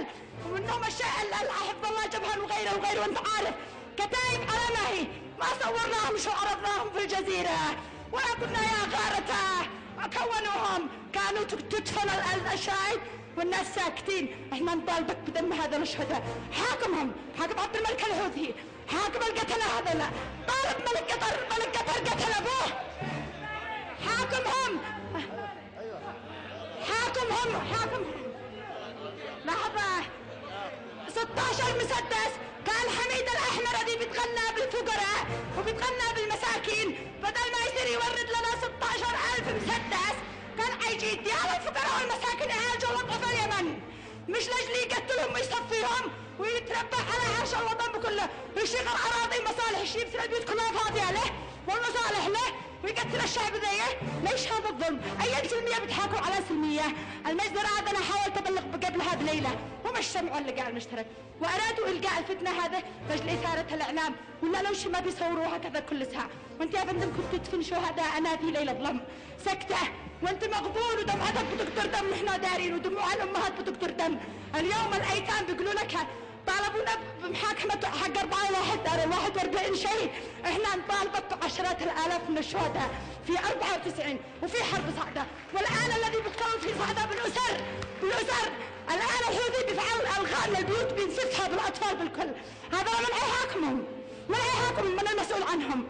القتل ومنهم الشيء اللي حفظ الله جبهن وغيره وغيره. وانت عارف كتايب على ماهي ما صورناهم شو عرضناهم في الجزيرة ولا قلنا يا غارته كونوهم كانوا تدفن الشاي والناس ساكتين. احنا نطالبك بدم هذا الشهداء. حاكمهم حاكم عبد الملك الحوثي حاكم القتلة هذا طالب ملك قطر قتل ابوه. حاكمهم لحظة 16 مسدس. كان حميد الأحمر الذي بيتغنى بالفقراء وبيتغنى بالمساكين بدل ما يصير يورد لنا 16,000 مسدس كان حيجي يديها الفقراء والمساكين عالجوا وقف اليمن مش لجلي يقتلهم ويصفيهم ويتربح على عرش الوطن بكله ويشغل أراضي مصالح يشيب البيوت كلها فاضية له والمصالح له ويقتل الشعب ذيه. ليش هذا الظلم؟ أي سلمية بتحاكوا على سلمية؟ المجزرة هذا أنا حاولت أبلغ قبل هذه الليلة ومش سمعوا اللقاء المشترك وأرادوا إلقاء الفتنة هذا لأجل إثارة الإعلام ولا لو شي ما بيصوروا هكذا كل ساعة. وأنت يا فندم كنت تدفن شهداءنا في ليلة ظلم سكتة وأنت مغبون ودمعتك بتقطر دم نحن دارين ودموع الأمهات بتقطر دم. اليوم الأيتام بيقولوا لك طالبونا بمحاكمة حق 41 شهيد. احنا نطالبك بعشرات الآلاف من الشهداء في 94 وفي حرب صعدة والآن الذي بيقتلون في صعدة بالأسر الآن الحوثي بيفعل ألغام للبيوت بينسفها بالأطفال بالكل. هذا من أي حاكمهم من المسؤول عنهم؟